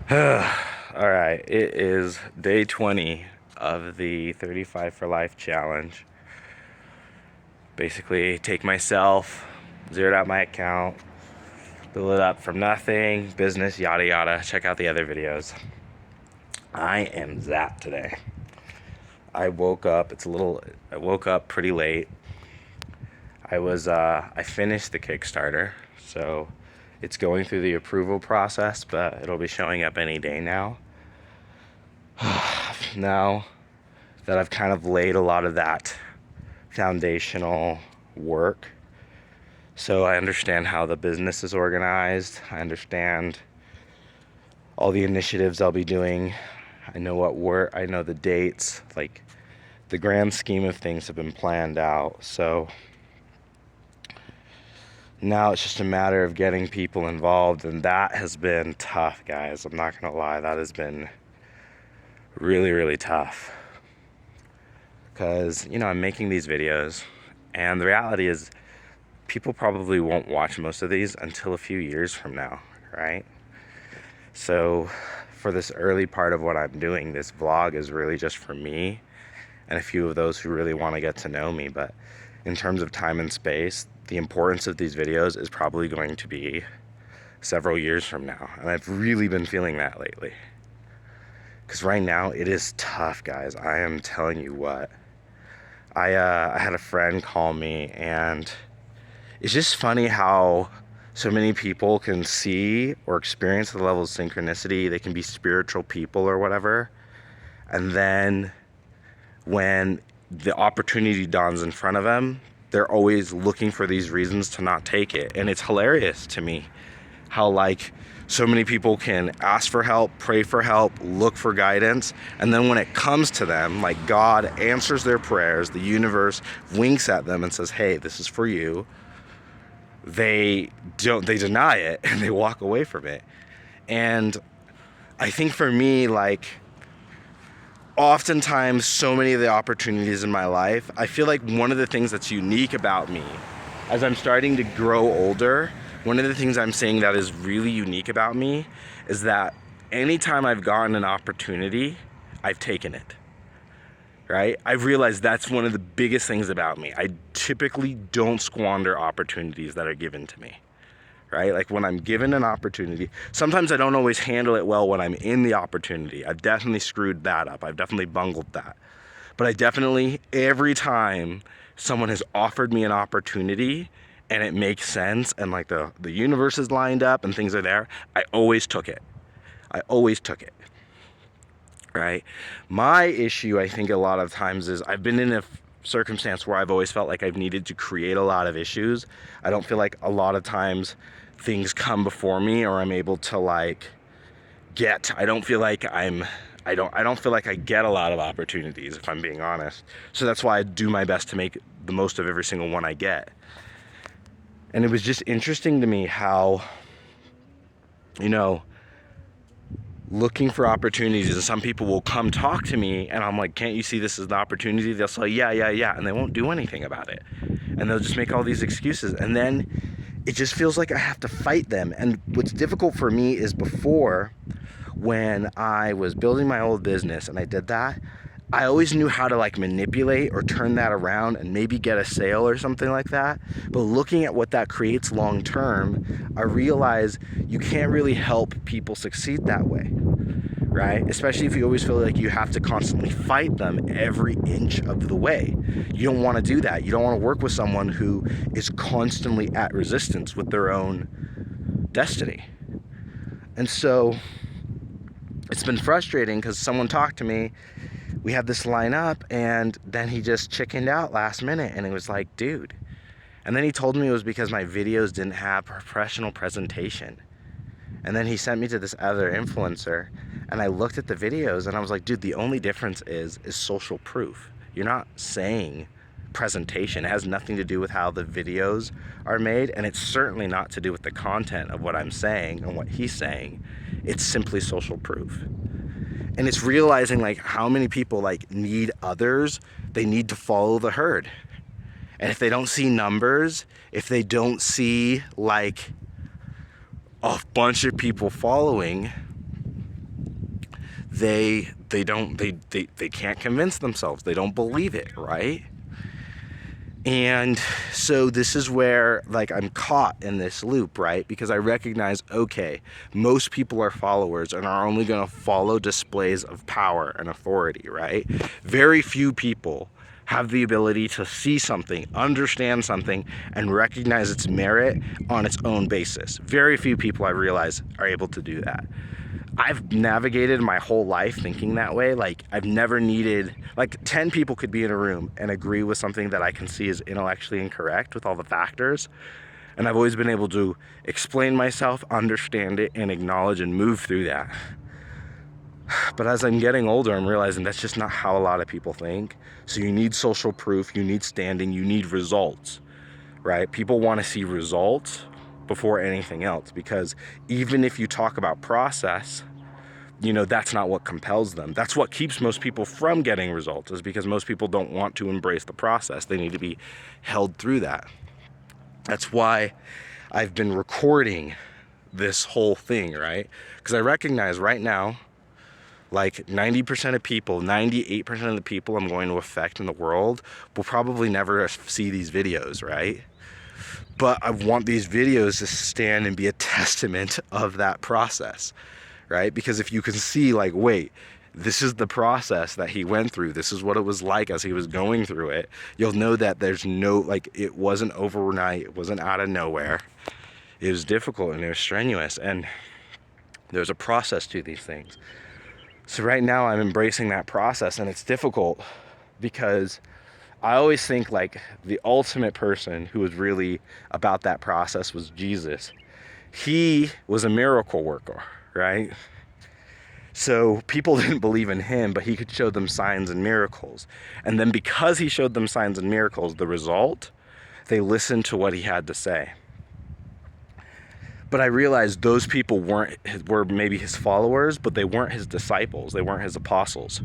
All right, it is day 20 of the 35 for Life challenge. Basically, take myself, zeroed out my account, build it up from nothing, business, yada yada. Check out the other videos. I am zapped today. I woke up, I woke up pretty late. I finished the Kickstarter, so it's going through the approval process, but it'll be showing up any day now. Now that I've kind of laid a lot of that foundational work, so I understand how the business is organized. I understand all the initiatives I'll be doing. I know what work, I know the dates, like the grand scheme of things have been planned out. So now it's just a matter of getting people involved, and that has been tough, guys. I'm not gonna lie, that has been really, really tough. Because, I'm making these videos, and the reality is people probably won't watch most of these until a few years from now, right? So for this early part of what I'm doing, this vlog is really just for me and a few of those who really want to get to know me. But in terms of time and space, the importance of these videos is probably going to be several years from now. And I've really been feeling that lately. Because right now, it is tough, guys. I am telling you what. I had a friend call me, and it's just funny how so many people can see or experience the level of synchronicity. They can be spiritual people or whatever. And then when the opportunity dawns in front of them, they're always looking for these reasons to not take it. And it's hilarious to me how, like, so many people can ask for help, pray for help, look for guidance, and then when it comes to them, like, God answers their prayers, the universe winks at them and says, hey, this is for you. They deny it and they walk away from it. And I think for me, like, oftentimes so many of the opportunities in my life, I feel like one of the things that's unique about me as I'm starting to grow older, one of the things I'm saying that is really unique about me is that anytime I've gotten an opportunity, I've taken it, right? I've realized that's one of the biggest things about me. I typically don't squander opportunities that are given to me, right? Like when I'm given an opportunity, sometimes I don't always handle it well when I'm in the opportunity. I've definitely screwed that up. I've definitely bungled that. But I definitely, every time someone has offered me an opportunity and it makes sense and like the universe is lined up and things are there, I always took it. I always took it, right? My issue, I think a lot of times is I've been in a circumstance where I've always felt like I've needed to create a lot of issues. I don't feel like a lot of times things come before me or I'm able to like I don't feel like I don't feel like I get a lot of opportunities, if I'm being honest. So that's why I do my best to make the most of every single one I get. And it was just interesting to me how, looking for opportunities, and some people will come talk to me and I'm like, can't you see this as an opportunity? They'll say, yeah, and they won't do anything about it. And they'll just make all these excuses. And then it just feels like I have to fight them. And what's difficult for me is before, when I was building my old business and I did that, I always knew how to like manipulate or turn that around and maybe get a sale or something like that. But looking at what that creates long term, I realize you can't really help people succeed that way, right? Especially if you always feel like you have to constantly fight them every inch of the way. You don't want to do that. You don't want to work with someone who is constantly at resistance with their own destiny. And so it's been frustrating because someone talked to me, we had this line up, and then he just chickened out last minute, and it was like, dude. And then he told me it was because my videos didn't have professional presentation. And then he sent me to this other influencer, and I looked at the videos, and I was like, dude, the only difference is social proof. You're not saying presentation. It has nothing to do with how the videos are made, and it's certainly not to do with the content of what I'm saying and what he's saying. It's simply social proof. And it's realizing like how many people like need others, they need to follow the herd. And if they don't see numbers, if they don't see like a bunch of people following, they can't convince themselves. They don't believe it, right? And so this is where, like, I'm caught in this loop, right? Because I recognize, okay, most people are followers and are only going to follow displays of power and authority, right? Very few people have the ability to see something, understand something, and recognize its merit on its own basis. Very few people, I realize, are able to do that. I've navigated my whole life thinking that way. Like, I've never needed, like, 10 people could be in a room and agree with something that I can see is intellectually incorrect with all the factors. And I've always been able to explain myself, understand it, and acknowledge and move through that. But as I'm getting older, I'm realizing that's just not how a lot of people think. So you need social proof, you need standing, you need results, right? People want to see results before anything else, because even if you talk about process, you know, that's not what compels them. That's what keeps most people from getting results, is because most people don't want to embrace the process. They need to be held through that. That's why I've been recording this whole thing, right? Because I recognize right now, like 90% of people, 98% of the people I'm going to affect in the world will probably never see these videos, right? But I want these videos to stand and be a testament of that process, right? Because if you can see, like, wait, this is the process that he went through, this is what it was like as he was going through it, you'll know that there's no, like, it wasn't overnight, it wasn't out of nowhere. It was difficult and it was strenuous, and there's a process to these things. So right now I'm embracing that process, and it's difficult because I always think, like, the ultimate person who was really about that process was Jesus. He was a miracle worker, right? So people didn't believe in him, but he could show them signs and miracles. And then because he showed them signs and miracles, the result, they listened to what he had to say. But I realized those people were maybe his followers, but they weren't his disciples. They weren't his apostles,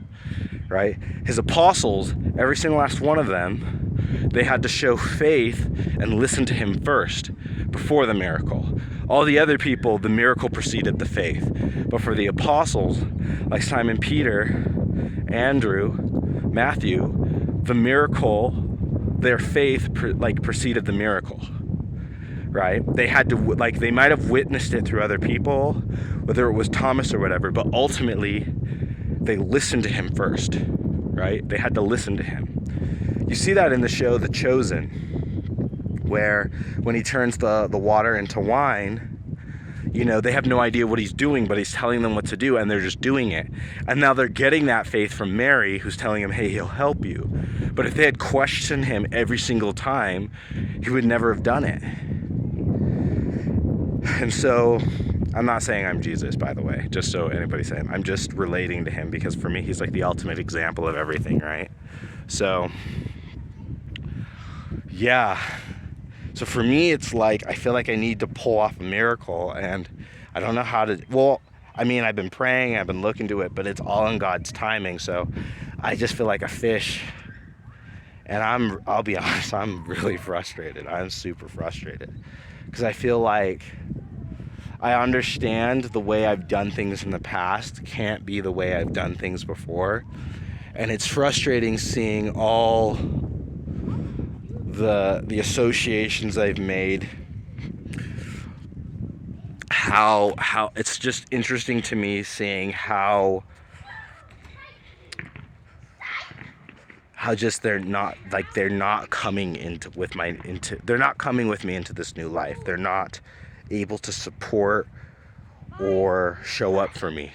right? His apostles, every single last one of them, they had to show faith and listen to him first before the miracle. All the other people, the miracle preceded the faith. But for the apostles, like Simon Peter, Andrew, Matthew, the miracle, their faith preceded the miracle. Right? They had to, like, they might have witnessed it through other people, whether it was Thomas or whatever, but ultimately they listened to him first, right? They had to listen to him. You see that in the show The Chosen, where when he turns the water into wine, you know, they have no idea what he's doing, but he's telling them what to do, and they're just doing it. And now they're getting that faith from Mary, who's telling him, hey, he'll help you. But if they had questioned him every single time, he would never have done it. And so, I'm not saying I'm Jesus, by the way, just so anybody's saying. I'm just relating to him, because for me, he's like the ultimate example of everything, right? So, yeah. So for me, it's like, I feel like I need to pull off a miracle, and I don't know how to, well, I mean, I've been praying, I've been looking to it, but it's all in God's timing, so I just feel like a fish. And I'll be honest, I'm really frustrated. I'm super frustrated. Because I feel like I understand the way I've done things in the past can't be the way I've done things before. And it's frustrating seeing all the associations I've made. How it's just interesting to me seeing how just they're not coming with me into this new life. They're not able to support or show up for me.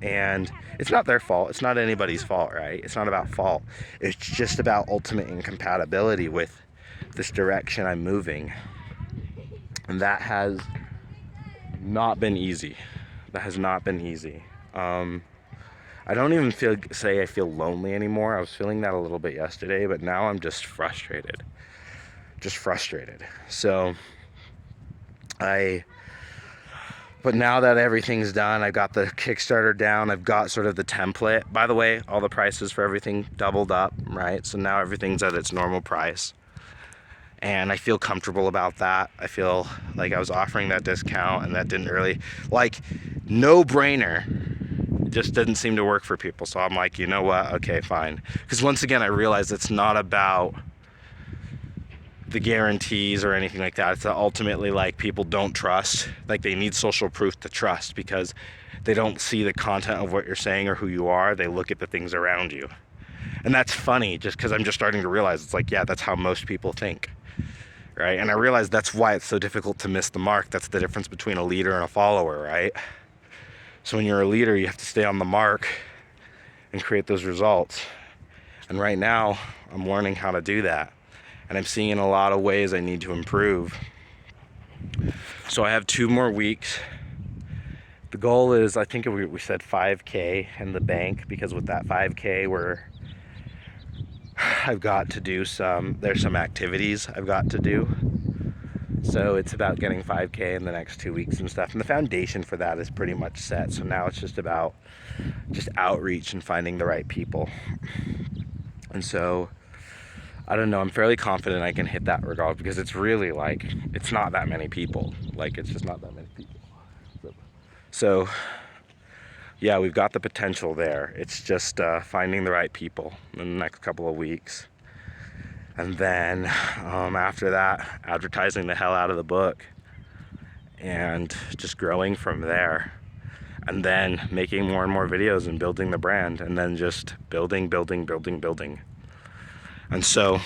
And it's not their fault. It's not anybody's fault, right? It's not about fault. It's just about ultimate incompatibility with this direction I'm moving. And that has not been easy. That has not been easy. I don't even say I feel lonely anymore. I was feeling that a little bit yesterday, but now I'm just frustrated. So but now that everything's done, I've got the Kickstarter down, I've got sort of the template. By the way, all the prices for everything doubled up, right? So now everything's at its normal price. And I feel comfortable about that. I feel like I was offering that discount, and that didn't really, like, no brainer. It just didn't seem to work for people. So I'm like, you know what? Okay, fine. Because once again, I realized it's not about the guarantees or anything like that. It's ultimately like people don't trust. Like they need social proof to trust because they don't see the content of what you're saying or who you are. They look at the things around you. And that's funny just because I'm just starting to realize it's like, yeah, that's how most people think. Right? And I realize that's why it's so difficult to miss the mark. That's the difference between a leader and a follower, right? So when you're a leader, you have to stay on the mark and create those results. And right now, I'm learning how to do that. And I'm seeing in a lot of ways I need to improve. So I have 2 more weeks. The goal is, I think we said 5K in the bank, because with that 5K, I've got to do there's some activities I've got to do. So it's about getting 5K in the next 2 weeks and stuff. And the foundation for that is pretty much set. So now it's just about outreach and finding the right people. And so, I don't know, I'm fairly confident I can hit that regard because it's really like, it's not that many people. Like, it's just not that many people. So, yeah, we've got the potential there. It's just finding the right people in the next couple of weeks. And then after that, advertising the hell out of the book and just growing from there. And then making more and more videos and building the brand, and then just building. And so,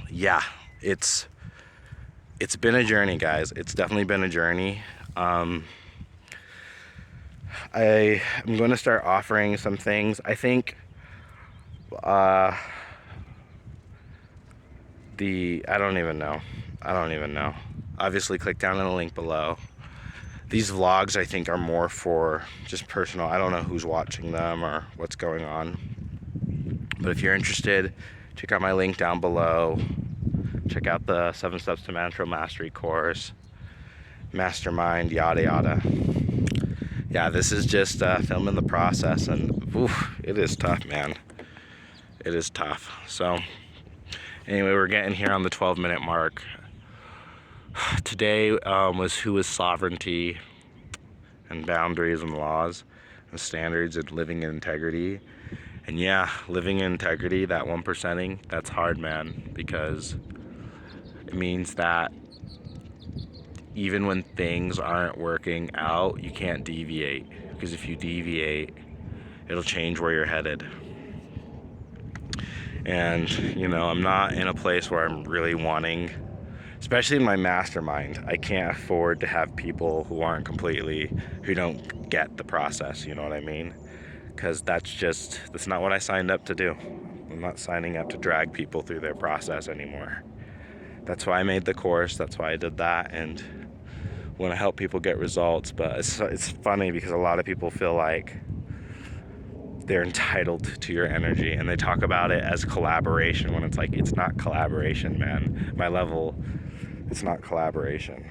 yeah, it's been a journey, guys. It's definitely been a journey. I'm going to start offering some things. I think I don't even know. Obviously, click down on the link below. These vlogs, I think, are more for just personal. I don't know who's watching them or what's going on. But if you're interested, check out my link down below. Check out the 7 Steps to Mantra Mastery course, Mastermind, yada yada. Yeah, this is just filming the process, and oof, it is tough, man. It is tough. So anyway, we're getting here on the 12-minute mark. Today was who is sovereignty and boundaries and laws and standards and living in integrity. And yeah, living in integrity, that 1%ing, that's hard, man, because it means that even when things aren't working out, you can't deviate, because if you deviate, it'll change where you're headed. And, you know, I'm not in a place where I'm really wanting, especially in my mastermind, I can't afford to have people who don't get the process, you know what I mean? Because that's not what I signed up to do. I'm not signing up to drag people through their process anymore. That's why I made the course, that's why I did that, and want to help people get results. But it's funny because a lot of people feel like they're entitled to your energy, and they talk about it as collaboration when it's like, it's not collaboration, man. My level, it's not collaboration.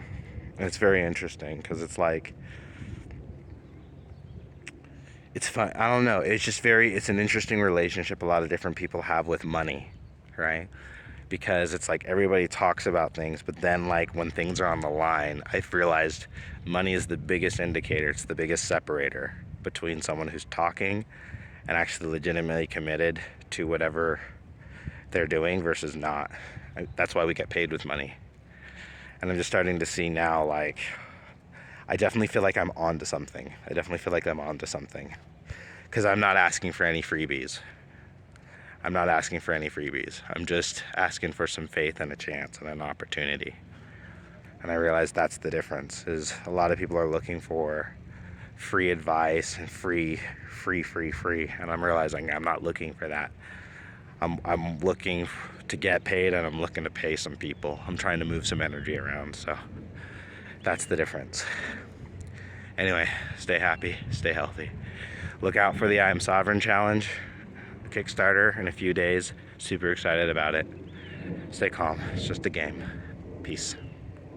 And it's very interesting because it's like, it's fun. I don't know. It's an interesting relationship a lot of different people have with money, right? Because it's like everybody talks about things, but then like when things are on the line, I've realized money is the biggest indicator. It's the biggest separator between someone who's talking and actually legitimately committed to whatever they're doing versus not. That's why we get paid with money. And I'm just starting to see now, like, I definitely feel like I'm onto something. Because I'm not asking for any freebies. I'm just asking for some faith and a chance and an opportunity. And I realize that's the difference, is a lot of people are looking for free advice and free. And I'm realizing I'm not looking for that. I'm looking to get paid, and I'm looking to pay some people. I'm trying to move some energy around, so that's the difference. Anyway, stay happy, stay healthy. Look out for the I Am Sovereign Challenge, Kickstarter, in a few days. Super excited about it. Stay calm, it's just a game. Peace.